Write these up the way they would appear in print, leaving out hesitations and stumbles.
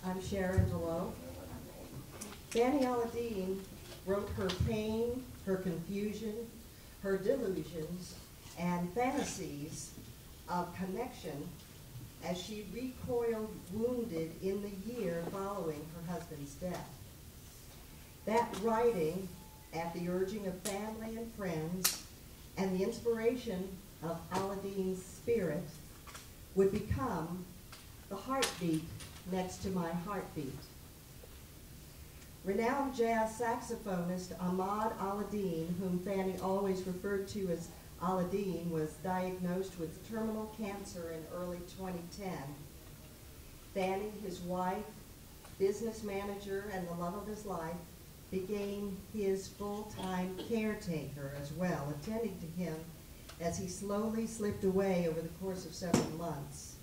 I'm Sharon Below. Fanny Alaadeen wrote her pain, her confusion, her delusions, and fantasies of connection as she recoiled wounded in the year following her husband's death. That writing, at the urging of family and friends, and the inspiration of Alaadeen's spirit, would become the heartbeat next to my heartbeat. Renowned jazz saxophonist Ahmad Alaadeen, whom Fanny always referred to as Alaadeen, was diagnosed with terminal cancer in early 2010. Fanny, his wife, business manager, and the love of his life, became his full-time caretaker as well, attending to him as he slowly slipped away over the course of several months.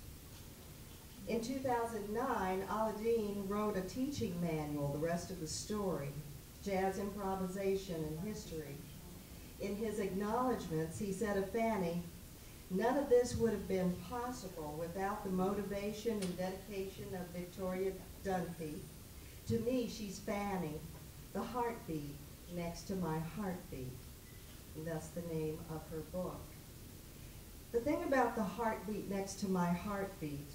In 2009, Alaadeen wrote a teaching manual, The Rest of the Story, Jazz Improvisation and History. In his acknowledgments, he said of Fanny, "None of this would have been possible without the motivation and dedication of Victoria Dunphy. To me, she's Fanny, the heartbeat next to my heartbeat." And that's the name of her book. The thing about the heartbeat next to my heartbeat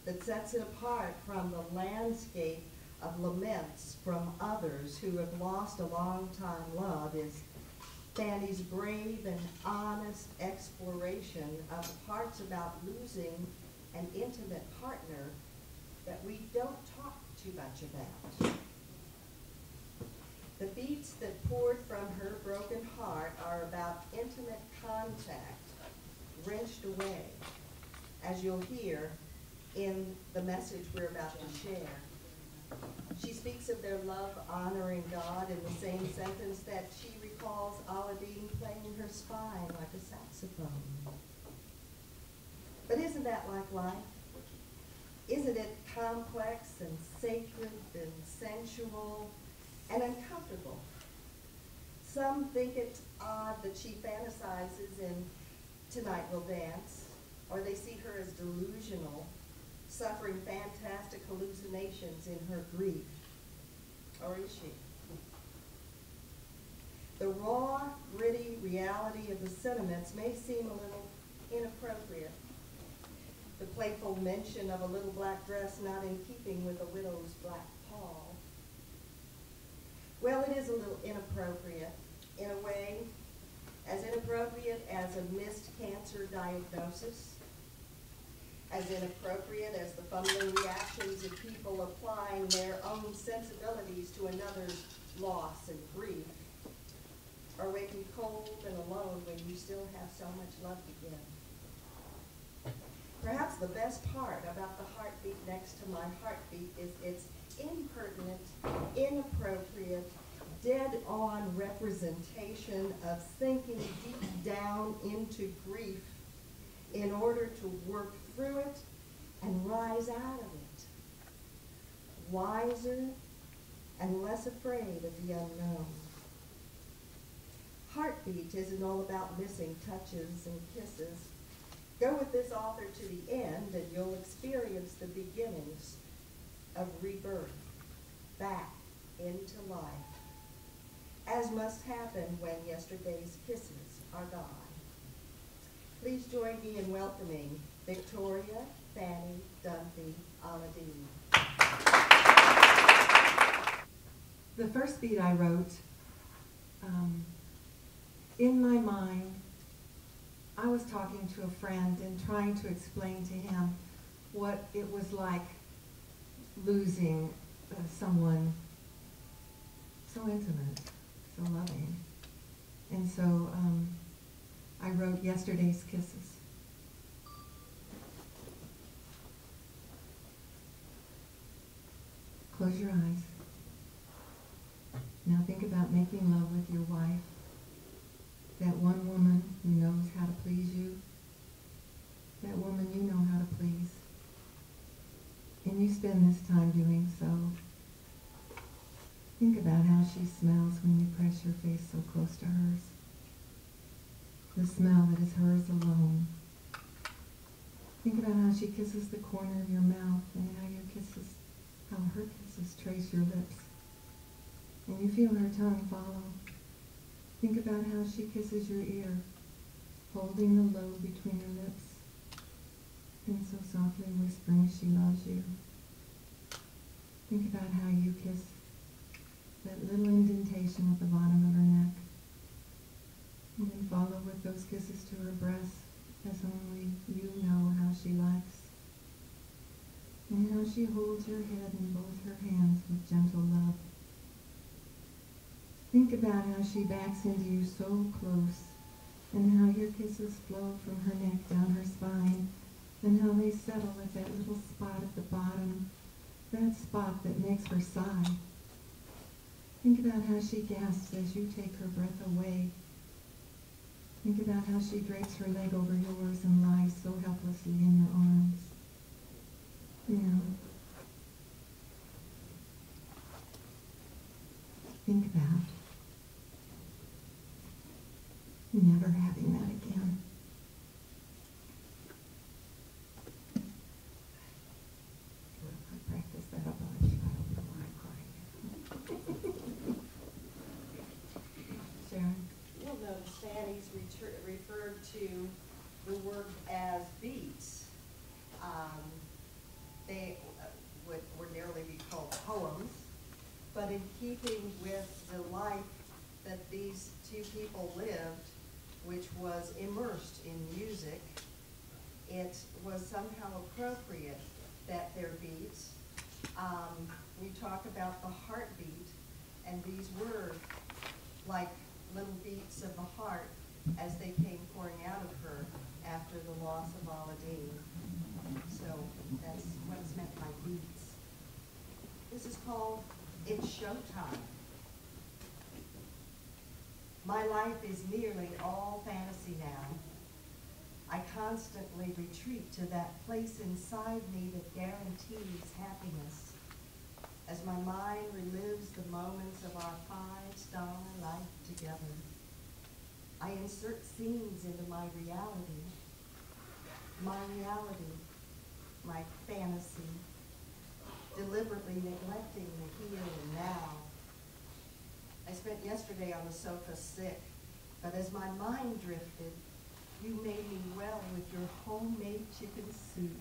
that sets it apart from the landscape of laments from others who have lost a long-time love is Fanny's brave and honest exploration of the parts about losing an intimate partner that we don't talk too much about. The beats that poured from her broken heart are about intimate contact, wrenched away, as you'll hear in the message we're about to share. She speaks of their love honoring God in the same sentence that she recalls Alaadeen playing her spine like a saxophone. But isn't that like life? Isn't it complex and sacred and sensual and uncomfortable? Some think it's odd that she fantasizes in Tonight We'll Dance, or they see her as delusional, suffering fantastic hallucinations in her grief. Or is she? The raw, gritty reality of the sentiments may seem a little inappropriate. The playful mention of a little black dress not in keeping with a widow's black pall. Well, it is a little inappropriate, in a way, as inappropriate as a missed cancer diagnosis, as inappropriate as the fumbling reactions of people applying their own sensibilities to another's loss and grief, or waking cold and alone when you still have so much love to give. Perhaps the best part about the heartbeat next to my heartbeat is its impertinent, inappropriate, dead-on representation of sinking deep down into grief in order to work through it and rise out of it, wiser and less afraid of the unknown. Heartbeat isn't all about missing touches and kisses. Go with this author to the end and you'll experience the beginnings of rebirth back into life, as must happen when yesterday's kisses are gone. Please join me in welcoming Victoria Fanny Dunphy Alaadeen. The first beat I wrote, in my mind, I was talking to a friend and trying to explain to him what it was like losing someone so intimate, so loving. And so I wrote Yesterday's Kisses. Close your eyes. Now think about making love with your wife, that one woman who knows how to please you, that woman you know how to please. And you spend this time doing so. Think about how she smells when you press your face so close to hers. The smell that is hers alone. Think about how she kisses the corner of your mouth and how your kisses, how her kiss your lips, and you feel her tongue follow. Think about how she kisses your ear, holding the lobe between her lips, and so softly whispering she loves you. Think about how you kiss that little indentation at the bottom of her neck, and then follow with those kisses to her breast, as only you know how she likes, and how she holds your head in both her hands with gentle love. Think about how she backs into you so close, and how your kisses flow from her neck down her spine, and how they settle at that little spot at the bottom, that spot that makes her sigh. Think about how she gasps as you take her breath away. Think about how she drapes her leg over yours and lies so helplessly in your arms. Now, think about never having that again. I practiced that a bunch. I don't know why I'm crying. Sharon? You'll notice Fanny's referred to the work as beats. They would ordinarily be called poems, but in keeping with the life that these two people lived, which was immersed in music, it was somehow appropriate that their beats, we talk about the heartbeat, and these were like little beats of the heart as they came pouring out of her after the loss of Alaadeen. So that's what's meant by beats. This is called It's Showtime. My life is nearly all fantasy now. I constantly retreat to that place inside me that guarantees happiness, as my mind relives the moments of our 5-star life together. I insert scenes into my reality, my fantasy, deliberately neglecting the here and now. I spent yesterday on the sofa sick, but as my mind drifted, you made me well with your homemade chicken soup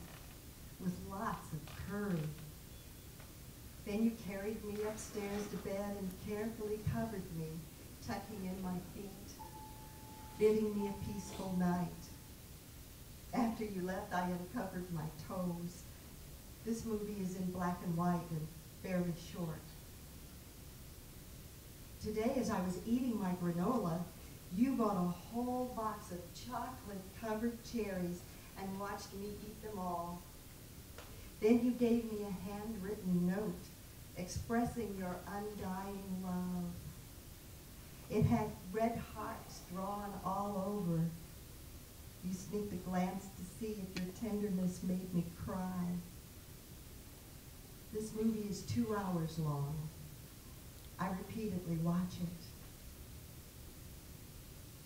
with lots of curry. Then you carried me upstairs to bed and carefully covered me, tucking in my feet, bidding me a peaceful night. After you left, I uncovered my toes. This movie is in black and white and fairly short. Today, as I was eating my granola, you bought a whole box of chocolate-covered cherries and watched me eat them all. Then you gave me a handwritten note expressing your undying love. It had red hearts drawn all over. You sneaked a glance to see if your tenderness made me cry. This movie is 2 hours long. I repeatedly watch it.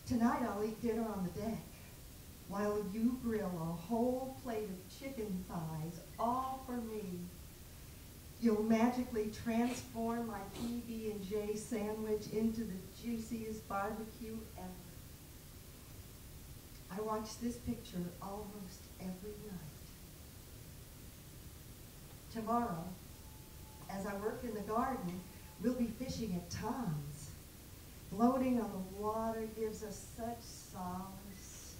Tonight I'll eat dinner on the deck while you grill a whole plate of chicken thighs, all for me. You'll magically transform my PB&J sandwich into the juiciest barbecue ever. I watch this picture almost every night. Tomorrow, as I work in the garden, we'll be fishing at Tom's. Floating on the water gives us such solace.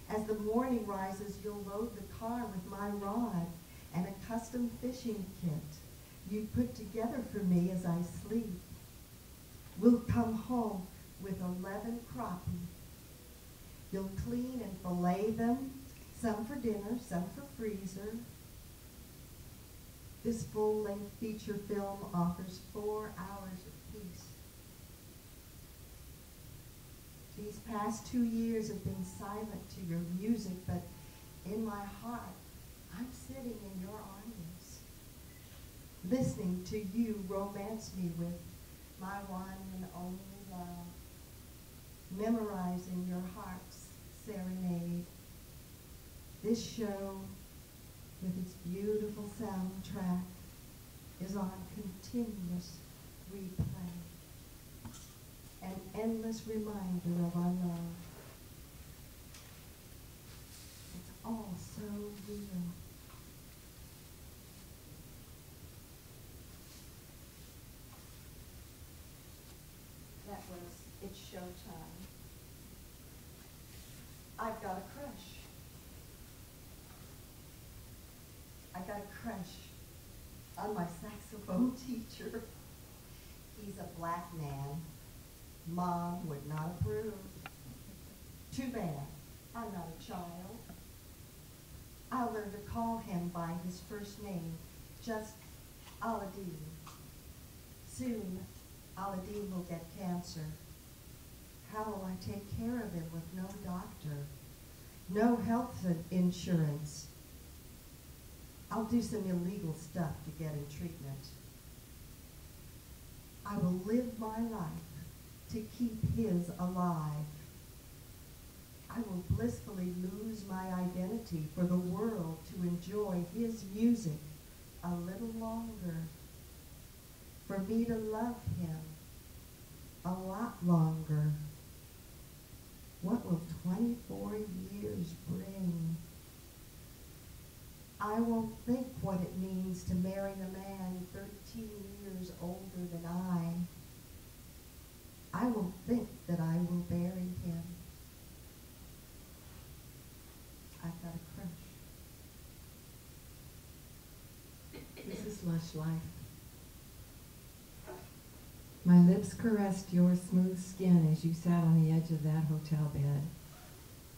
As the morning rises, you'll load the car with my rod and a custom fishing kit you put together for me as I sleep. We'll come home with 11 crappie. You'll clean and fillet them, some for dinner, some for freezer. This full-length feature film offers 4 hours of peace. These past 2 years have been silent to your music, but in my heart, I'm sitting in your arms, listening to you romance me with my one and only love, memorizing your heart's serenade. This show, with its beautiful soundtrack, is on continuous replay, an endless reminder of our love. It's all so real. That was It's Showtime. I've got a crush. I got a crush on my saxophone teacher. He's a black man. Mom would not approve. Too bad, I'm not a child. I'll learn to call him by his first name, just Alaadeen. Soon, Alaadeen will get cancer. How will I take care of him with no doctor, no health insurance? I'll do some illegal stuff to get him treatment. I will live my life to keep his alive. I will blissfully lose my identity for the world to enjoy his music a little longer. For me to love him a lot longer. What will 24 years bring? I won't think what it means to marry a man 13 years older than I. I won't think that I will bury him. I've got a crush. This is Lush Life. My lips caressed your smooth skin as you sat on the edge of that hotel bed.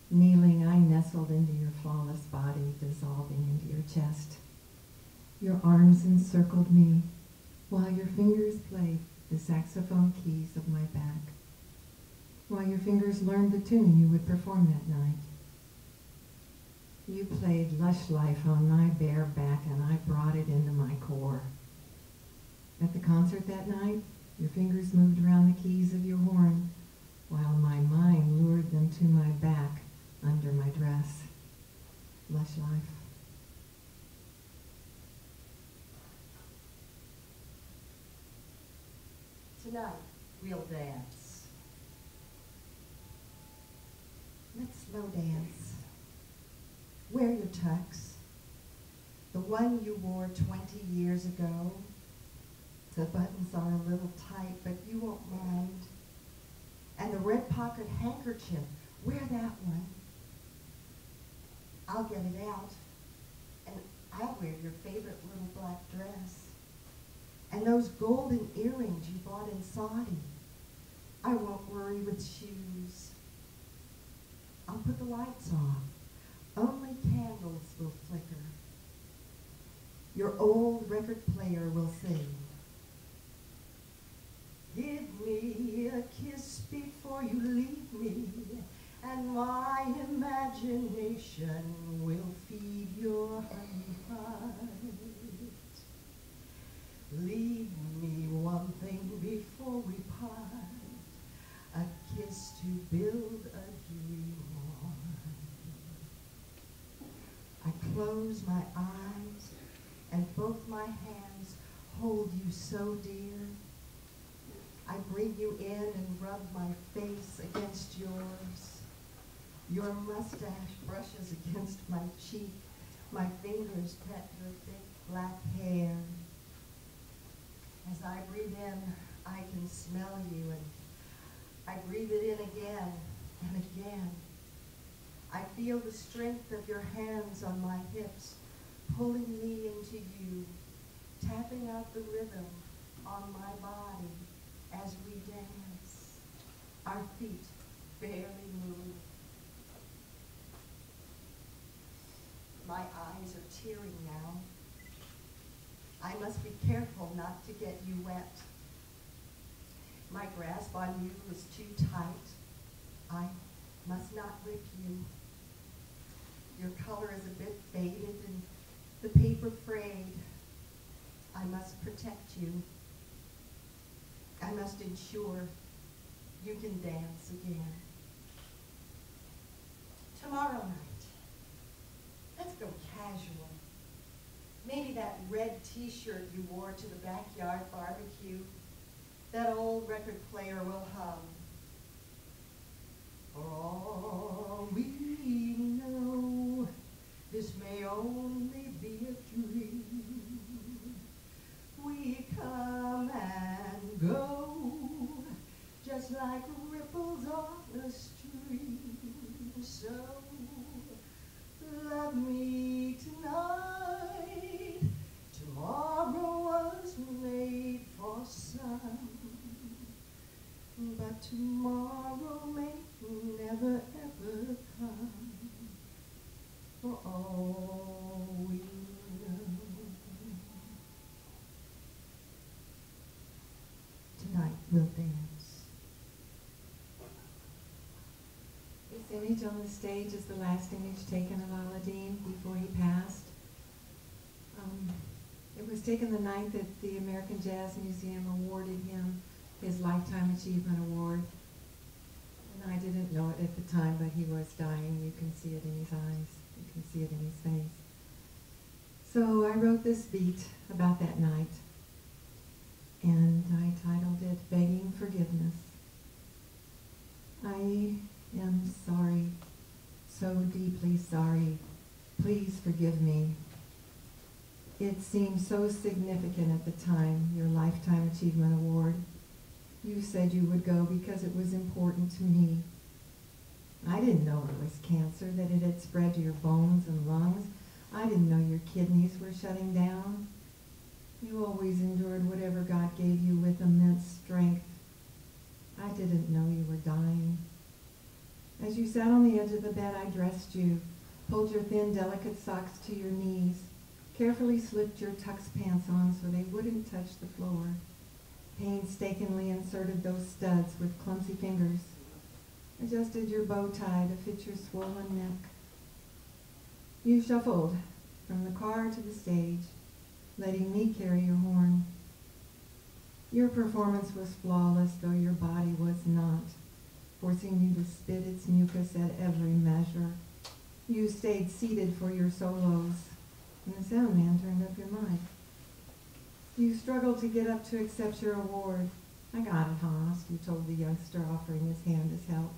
Kneeling, I nestled into your flawless body, dissolving into your chest. Your arms encircled me, while your fingers played the saxophone keys of my back, while your fingers learned the tune you would perform that night. You played Lush Life on my bare back, and I brought it into my core. At the concert that night, your fingers moved around the keys of your horn, while my mind lured them to my back under my dress. Lush Life. Tonight, we'll dance. Let's slow dance. Wear your tux, the one you wore 20 years ago. The buttons are a little tight, but you won't mind. And the red pocket handkerchief, wear that one. I'll get it out, and I'll wear your favorite little black dress. And those golden earrings you bought in Saudi. I won't worry with shoes. I'll put the lights off. Only candles will flicker. Your old record player will sing. Give me a kiss before you leave me, and my imagination will feed your honey heart. Leave me one thing before we part, a kiss to build a dream on. I close my eyes, and both my hands hold you so dear. I bring you in and rub my face against yours. Your mustache brushes against my cheek. My fingers pet your thick black hair. As I breathe in, I can smell you, and I breathe it in again and again. I feel the strength of your hands on my hips, pulling me into you, tapping out the rhythm on my body as we dance. Our feet barely move. My eyes are tearing now. I must be careful not to get you wet. My grasp on you is too tight. I must not rip you. Your color is a bit faded and the paper frayed. I must protect you. I must ensure you can dance again. Tomorrow night, let's go casual. Maybe that red t-shirt you wore to the backyard barbecue. That old record player will hum. For all we know, this may only be a dream. We come and go, just like ripples on a stream. So love me tonight. Tomorrow was made for sun, but tomorrow may never ever come. For all we know. Tonight we'll dance. This image on the stage is the last image taken of Alaadeen before he passed. It was taken the night that the American Jazz Museum awarded him his Lifetime Achievement Award. And I didn't know it at the time, but he was dying. You can see it in his eyes. You can see it in his face. So I wrote this beat about that night, and I titled it Begging Forgiveness. I am sorry, so deeply sorry. Please forgive me. It seemed so significant at the time, your Lifetime Achievement Award. You said you would go because it was important to me. I didn't know it was cancer, that it had spread to your bones and lungs. I didn't know your kidneys were shutting down. You always endured whatever God gave you with immense strength. I didn't know you were dying. As you sat on the edge of the bed, I dressed you, pulled your thin, delicate socks to your knees, carefully slipped your tux pants on so they wouldn't touch the floor, painstakingly inserted those studs with clumsy fingers, adjusted your bow tie to fit your swollen neck. You shuffled from the car to the stage, letting me carry your horn. Your performance was flawless, though your body was not, forcing you to spit its mucus at every measure. You stayed seated for your solos, and the sound man turned up your mic. You struggled to get up to accept your award. I got it, Haas, you told the youngster, offering his hand as help.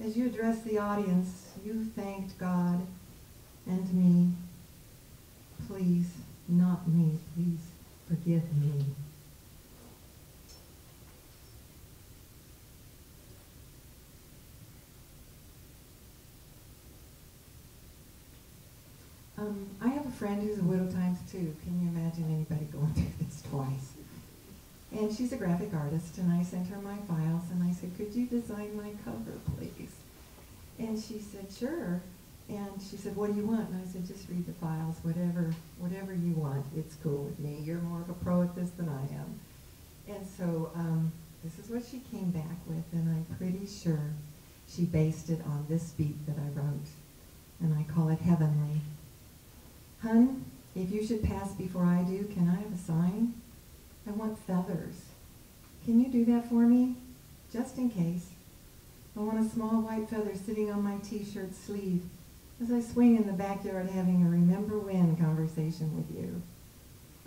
As you addressed the audience, you thanked God and me. Please, not me, please forgive me. I have a friend who's a widow times two. Can you imagine anybody going through this twice? And she's a graphic artist, and I sent her my files, and I said, could you design my cover, please? And she said, sure. And she said, what do you want? And I said, just read the files, whatever you want. It's cool with me. You're more of a pro at this than I am. And so this is what she came back with, and I'm pretty sure she based it on this beat that I wrote, and I call it Heavenly. Hun, if you should pass before I do, can I have a sign? I want feathers. Can you do that for me? Just in case. I want a small white feather sitting on my t-shirt sleeve as I swing in the backyard having a remember when conversation with you.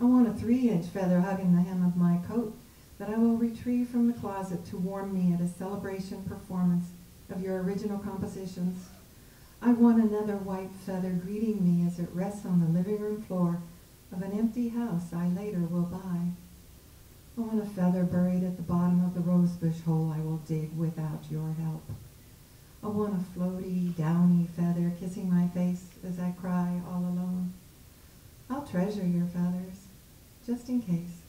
I want a 3-inch feather hugging the hem of my coat that I will retrieve from the closet to warm me at a celebration performance of your original compositions. I want another white feather greeting me as it rests on the living room floor of an empty house I later will buy. I want a feather buried at the bottom of the rosebush hole I will dig without your help. I want a floaty, downy feather kissing my face as I cry all alone. I'll treasure your feathers, just in case.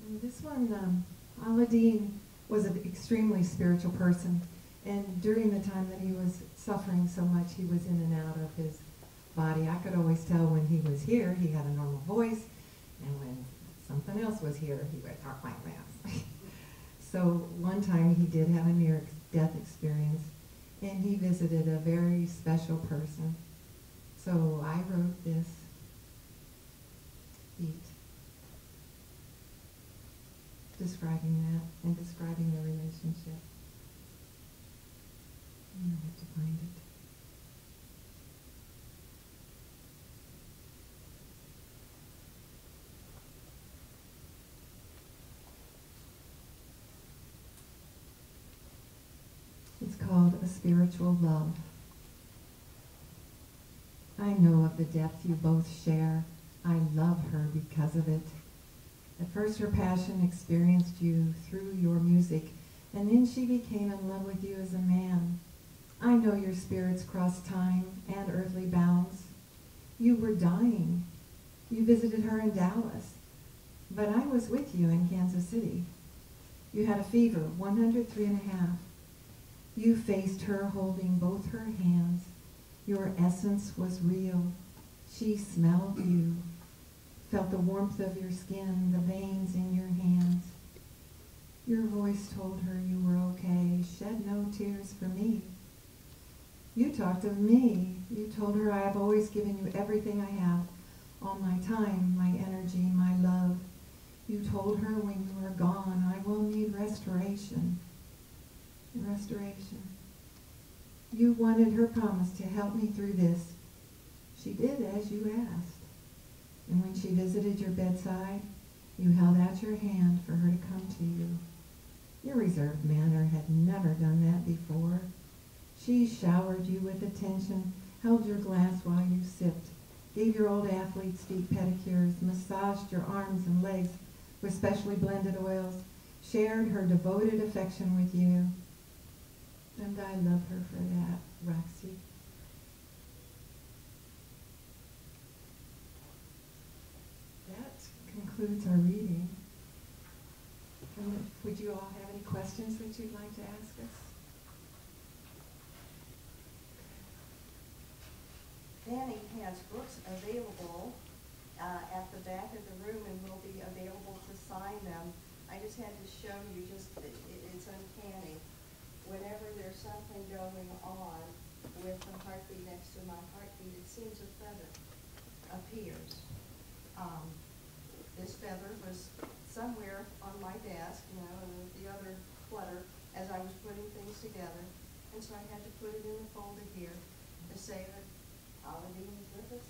And this one, Alaadeen was an extremely spiritual person. And during the time that he was suffering so much, he was in and out of his body. I could always tell when he was here, he had a normal voice, and when something else was here, he would talk like that. So one time he did have a near-death experience, and he visited a very special person. So I wrote this beat describing that and describing the relationship. I have to find it. a spiritual love. I know of the depth you both share. I love her because of it. At first her passion experienced you through your music, and then she became in love with you as a man. I know your spirits crossed time and earthly bounds. You were dying. You visited her in Dallas, but I was with you in Kansas City. You had a fever, 103.5. You faced her holding both her hands. Your essence was real. She smelled you, felt the warmth of your skin, the veins in your hands. Your voice told her you were okay. Shed no tears for me. You talked of me. You told her, I have always given you everything I have, all my time, my energy, my love. You told her, when you are gone, I will need restoration. Restoration. You wanted her promise to help me through this. She did as you asked. And when she visited your bedside, you held out your hand for her to come to you. Your reserved manner had never done that before. She showered you with attention, held your glass while you sipped, gave your old athlete's feet pedicures, massaged your arms and legs with specially blended oils, shared her devoted affection with you. And I love her for that, Roxy. That concludes our reading. And would you all have any questions that you'd like to ask us? Fanny has books available at the back of the room and will be available to sign them. I just had to show you, it's uncanny. Whenever there's something going on with the heartbeat next to my heartbeat, it seems a feather appears. This feather was somewhere on my desk, and the other clutter as I was putting things together. And so I had to put it in a folder here to say that Alaadeen is with us